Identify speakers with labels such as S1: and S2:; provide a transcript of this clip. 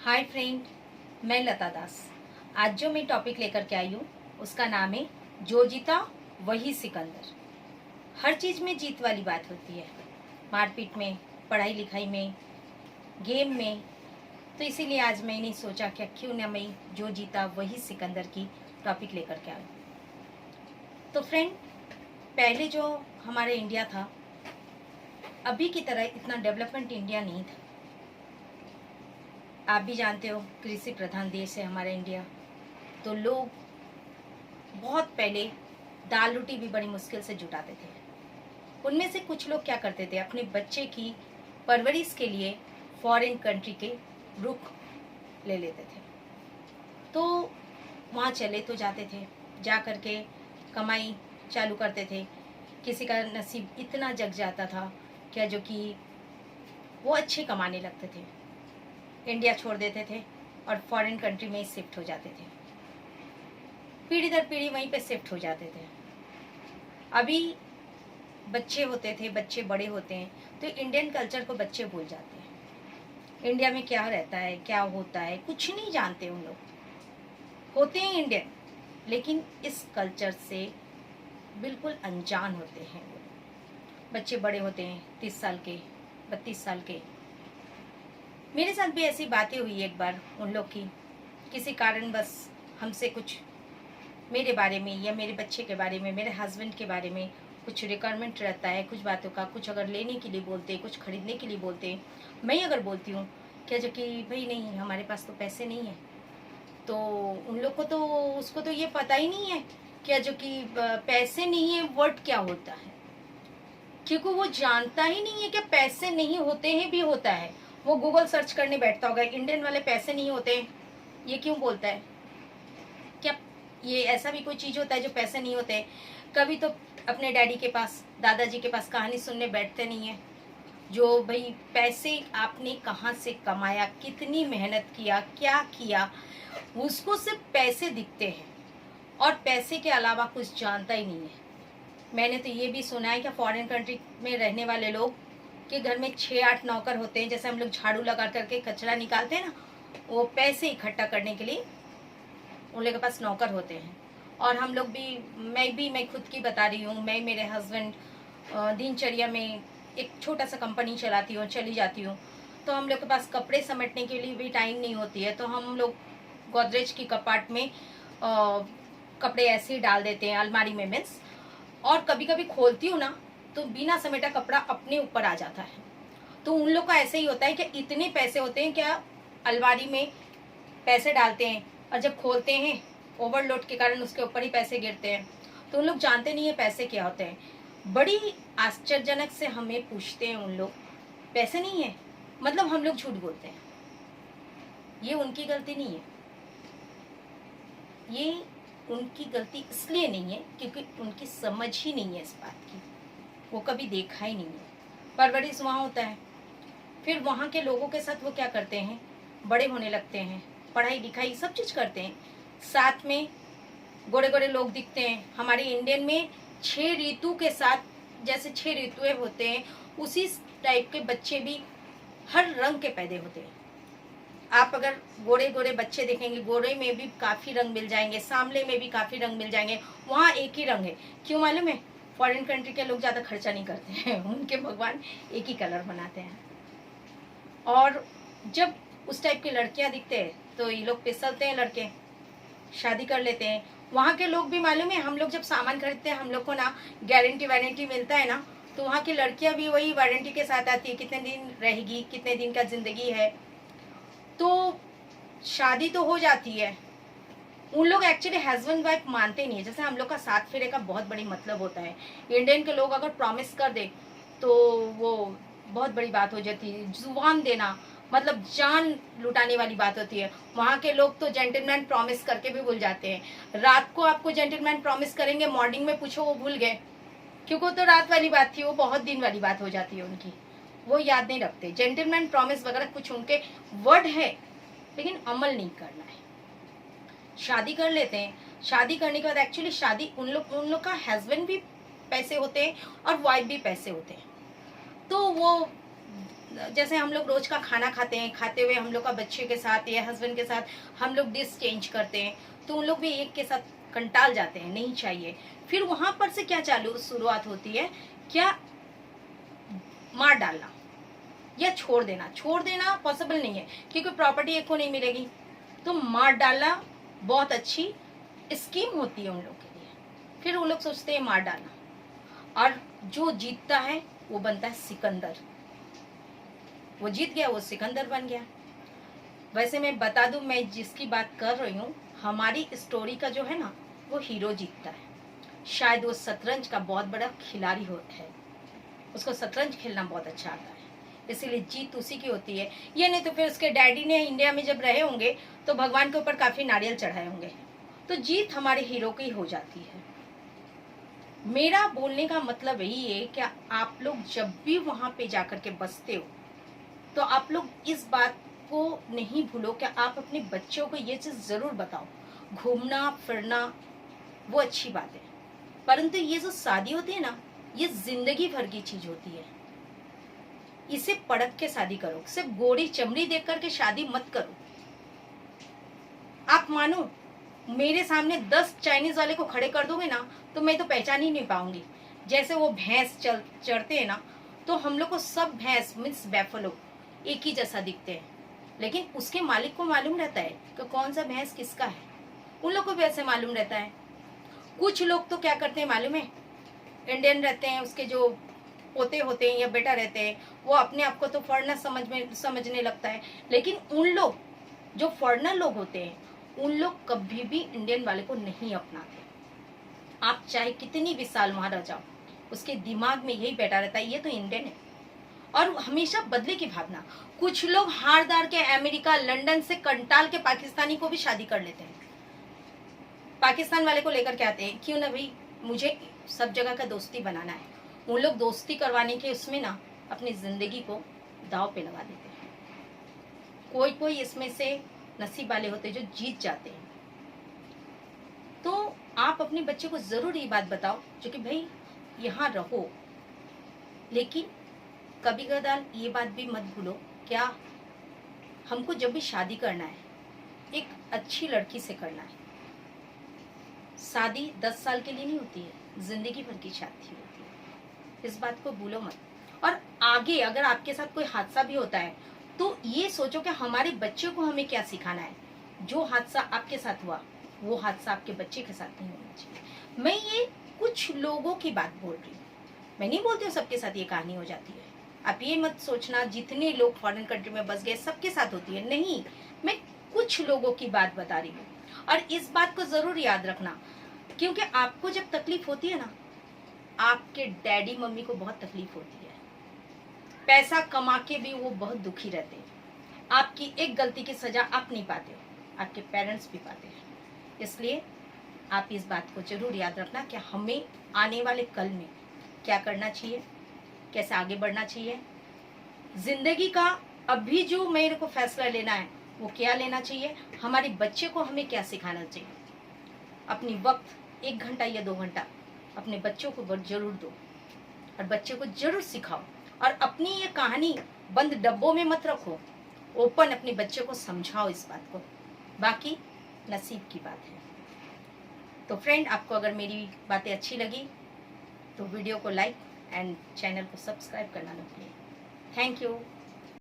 S1: Hi friend, मैं लता दास। आज जो मैं टॉपिक लेकर के आई हूँ उसका नाम है जो जीता वही सिकंदर। हर चीज़ में जीत वाली बात होती है, मारपीट में, पढ़ाई लिखाई में, गेम में। तो इसीलिए आज मैंने सोचा कि क्यों ना मैं जो जीता वही सिकंदर की टॉपिक लेकर के आऊँ। तो फ्रेंड, पहले जो हमारा इंडिया था, अभी की तरह इतना डेवलपमेंट इंडिया नहीं था। आप भी जानते हो, कृषि प्रधान देश है हमारा इंडिया। तो लोग बहुत पहले दाल रोटी भी बड़ी मुश्किल से जुटाते थे। उनमें से कुछ लोग क्या करते थे, अपने बच्चे की परवरिश के लिए फॉरेन कंट्री के रुख ले लेते थे। तो वहाँ चले तो जाते थे, जा कर के कमाई चालू करते थे। किसी का नसीब इतना जग जाता था क्या, जो कि वो अच्छे कमाने लगते थे, इंडिया छोड़ देते थे और फॉरेन कंट्री में शिफ्ट हो जाते थे। पीढ़ी दर पीढ़ी वहीं पे शिफ्ट हो जाते थे। अभी बच्चे होते थे, बच्चे बड़े होते हैं तो इंडियन कल्चर को बच्चे भूल जाते हैं। इंडिया में क्या रहता है, क्या होता है, कुछ नहीं जानते उन लोग। होते हैं इंडियन, लेकिन इस कल्चर से बिल्कुल अनजान होते हैं वो। बच्चे बड़े होते हैं 30 साल के, 32 साल के। मेरे साथ भी ऐसी बातें हुई एक बार उन लोग की। किसी कारण बस हमसे कुछ मेरे बारे में या मेरे बच्चे के बारे में, मेरे हस्बैंड के बारे में कुछ रिक्वायरमेंट रहता है, कुछ बातों का, कुछ अगर लेने के लिए बोलते, कुछ खरीदने के लिए बोलते। मैं अगर बोलती हूँ क्या, जो कि भाई नहीं, हमारे पास तो पैसे नहीं है, तो उन लोग को तो उसको तो ये पता ही नहीं है क्या, जो कि पैसे नहीं है वर्ड क्या होता है। क्योंकि वो जानता ही नहीं है कि पैसे नहीं होते हैं भी होता है। वो गूगल सर्च करने बैठता होगा, इंडियन वाले पैसे नहीं होते, ये क्यों बोलता है। क्या ये ऐसा भी कोई चीज होता है जो पैसे नहीं होते। कभी तो अपने डैडी के पास, दादाजी के पास कहानी सुनने बैठते नहीं है, जो भाई पैसे आपने कहाँ से कमाया, कितनी मेहनत किया, क्या किया। उसको सिर्फ पैसे दिखते हैं और पैसे के अलावा कुछ जानता ही नहीं है। मैंने तो ये भी सुना है कि फॉरेन कंट्री में रहने वाले लोग के घर में 6-8 नौकर होते हैं। जैसे हम लोग झाड़ू लगा करके कचरा निकालते हैं ना, वो पैसे इकट्ठा करने के लिए उन लोगों के पास नौकर होते हैं। और हम लोग भी, मैं खुद की बता रही हूँ, मैं, मेरे हस्बैंड दिनचर्या में एक छोटा सा कंपनी चलाती हूँ, चली जाती हूँ। तो हम लोग के पास कपड़े समेटने के लिए भी टाइम नहीं होती है, तो हम लोग गोदरेज की कपाट में कपड़े ऐसे ही डाल देते हैं, अलमारी में मीन्स। और कभी कभी खोलती हूँ ना, तो बिना समेटा कपड़ा अपने ऊपर आ जाता है। तो उन लोग का ऐसे ही होता है कि इतने पैसे होते हैं क्या, अलमारी में पैसे डालते हैं और जब खोलते हैं ओवरलोड के कारण उसके ऊपर ही पैसे गिरते हैं। तो उन लोग जानते नहीं है पैसे क्या होते हैं। बड़ी आश्चर्यजनक से हमें पूछते हैं उन लोग, पैसे नहीं है, मतलब हम लोग झूठ बोलते हैं। ये उनकी गलती नहीं है, ये उनकी गलती इसलिए नहीं है क्योंकि उनकी समझ ही नहीं है इस बात की। वो कभी देखा ही नहीं है। परवरिश वहाँ होता है, फिर वहाँ के लोगों के साथ वो क्या करते हैं, बड़े होने लगते हैं, पढ़ाई लिखाई सब चीज़ करते हैं, साथ में गोरे गोरे लोग दिखते हैं। हमारे इंडियन में 6 ऋतु के साथ, जैसे 6 ऋतुएं होते हैं, उसी टाइप के बच्चे भी हर रंग के पैदे होते हैं। आप अगर गोरे गोरे बच्चे देखेंगे, गोरे में भी काफ़ी रंग मिल जाएंगे, सांवले में भी काफ़ी रंग मिल जाएंगे। वहाँ एक ही रंग है, क्यों मालूम है? फॉरेन कंट्री के लोग ज़्यादा खर्चा नहीं करते हैं, उनके भगवान एक ही कलर बनाते हैं। और जब उस टाइप की लड़कियां दिखते हैं तो ये लोग फिसलते हैं, लड़के शादी कर लेते हैं। वहाँ के लोग भी मालूम है, हम लोग जब सामान खरीदते हैं हम लोग को ना गारंटी वारंटी मिलता है ना, तो वहाँ की लड़कियां भी वही वारंटी के साथ आती है, कितने दिन रहेगी, कितने दिन का जिंदगी है। तो शादी तो हो जाती है। उन लोग एक्चुअली हस्बैंड वाइफ मानते नहीं है। जैसे हम लोग का सात फेरे का बहुत बड़ी मतलब होता है। इंडियन के लोग अगर प्रॉमिस कर दे तो वो बहुत बड़ी बात हो जाती है। जुबान देना मतलब जान लुटाने वाली बात होती है। वहाँ के लोग तो जेंटलमैन प्रॉमिस करके भी भूल जाते हैं। रात को आपको जेंटलमैन प्रॉमिस करेंगे, मॉर्निंग में पूछो वो भूल गए, क्योंकि वो तो रात वाली बात थी, वो बहुत दिन वाली बात हो जाती है उनकी, वो याद नहीं रखते। जेंटलमैन प्रॉमिस वगैरह कुछ उनके वर्ड है, लेकिन अमल नहीं करना है। शादी कर लेते हैं, शादी करने के बाद एक्चुअली शादी उन लोग का हस्बैंड भी पैसे होते हैं और वाइफ भी पैसे होते हैं। तो वो जैसे हम लोग रोज का खाना खाते हैं, खाते हुए हम लोग का बच्चे के साथ या हस्बैंड के साथ हम लोग डिश चेंज करते हैं, तो उन लोग भी एक के साथ कंटाल जाते हैं, नहीं चाहिए। फिर वहां पर से क्या चालू शुरुआत होती है, क्या मार डालना या छोड़ देना। छोड़ देना पॉसिबल नहीं है क्योंकि प्रॉपर्टी एक को नहीं मिलेगी, तो मार डालना बहुत अच्छी स्कीम होती है उन लोग के लिए। फिर वो लोग सोचते हैं मार डालना, और जो जीतता है वो बनता है सिकंदर। वो जीत गया, वो सिकंदर बन गया। वैसे मैं बता दूं, मैं जिसकी बात कर रही हूँ, हमारी स्टोरी का जो है ना, वो हीरो जीतता है। शायद वो शतरंज का बहुत बड़ा खिलाड़ी है, उसको शतरंज खेलना बहुत अच्छा आता है, इसीलिए जीत उसी की होती है। ये नहीं तो फिर उसके डैडी ने इंडिया में जब रहे होंगे तो भगवान के ऊपर काफी नारियल चढ़ाए होंगे, तो जीत हमारे हीरो की हो जाती है। मेरा बोलने का मतलब यही है कि आप लोग जब भी वहां पे जाकर के बसते हो, तो आप लोग इस बात को नहीं भूलो कि आप अपने बच्चों को ये चीज जरूर बताओ। घूमना फिरना वो अच्छी बात है, परंतु ये जो शादी होती है ना, ये जिंदगी भर की चीज होती है। इसे पढ़क के शादी करो, सिर्फ गोरी चमड़ी देख करके शादी मत करो। आप मानो मेरे सामने 10 चाइनीज वाले को खड़े कर दोगे ना, तो मैं तो पहचान ही नहीं पाऊंगी। जैसे वो भैंस चढ़ते हैं ना, तो हम लोग को सब भैंस मीन्स बैफलो एक ही जैसा दिखते हैं, लेकिन उसके मालिक को मालूम रहता है कि कौन सा भैंस किसका है। उन लोग को भी ऐसे मालूम रहता है। कुछ लोग तो क्या करते हैं मालूम है, इंडियन रहते हैं, उसके जो पोते होते हैं या बेटा रहते हैं, वो अपने आप को तो फॉरनर समझने लगता है, लेकिन उन लोग जो फॉरनर लोग होते हैं, उन लोग कभी भी इंडियन वाले को नहीं अपनाते। आप चाहे कितनी भी साल वहां रह जाओ, उसके दिमाग में यही बैठा रहता है, ये तो इंडियन है, और हमेशा बदले की भावना। कुछ लोग हारदार के अमेरिका लंदन से कंटाल के पाकिस्तानी को भी शादी कर लेते हैं, पाकिस्तान वाले को लेकर के आते हैं, क्यों ना भाई, मुझे सब जगह का दोस्ती बनाना है। उन लोग दोस्ती करवाने के उसमें ना अपनी जिंदगी को दाव पे लगा देते हैं। कोई कोई इसमें से नसीब वाले होते हैं जो जीत जाते हैं। तो आप अपने बच्चे को जरूर ये बात बताओ, जो कि भाई यहाँ रहो, लेकिन कभी कदार ये बात भी मत भूलो, क्या हमको जब भी शादी करना है, एक अच्छी लड़की से करना है। शादी 10 साल के लिए नहीं होती है, जिंदगी भर की शादी होती है, इस बात को भूलो मत। और आगे अगर आपके साथ कोई हादसा भी होता है, तो ये सोचो कि हमारे बच्चे को हमें क्या सिखाना है। जो हादसा आपके साथ हुआ, वो हादसा आपके बच्चे के साथ नहीं होना चाहिए। मैं ये कुछ लोगों की बात बोल रही हूँ, मैं नहीं बोलती हूँ सबके साथ ये कहानी हो जाती है। आप ये मत सोचना जितने लोग फॉरेन कंट्री में बस गए सबके साथ होती है, नहीं, मैं कुछ लोगों की बात बता रही हूँ। और इस बात को जरूर याद रखना, क्योंकि आपको जब तकलीफ होती है ना, आपके डैडी मम्मी को बहुत तकलीफ होती है, पैसा कमा के भी वो बहुत दुखी रहते हैं। आपकी एक गलती की सजा आप नहीं पाते हो, आपके पेरेंट्स भी पाते हैं। इसलिए आप इस बात को जरूर याद रखना कि हमें आने वाले कल में क्या करना चाहिए, कैसे आगे बढ़ना चाहिए। जिंदगी का अभी जो मेरे को फैसला लेना है, वो क्या लेना चाहिए, हमारे बच्चे को हमें क्या सिखाना चाहिए। अपनी वक्त 1 घंटा या 2 घंटा अपने बच्चों को जरूर दो, और बच्चे को जरूर सिखाओ। और अपनी ये कहानी बंद डब्बों में मत रखो, ओपन अपने बच्चे को समझाओ इस बात को, बाकी नसीब की बात है। तो फ्रेंड, आपको अगर मेरी बातें अच्छी लगी तो वीडियो को लाइक एंड चैनल को सब्सक्राइब करना ना भूलिए। Thank you.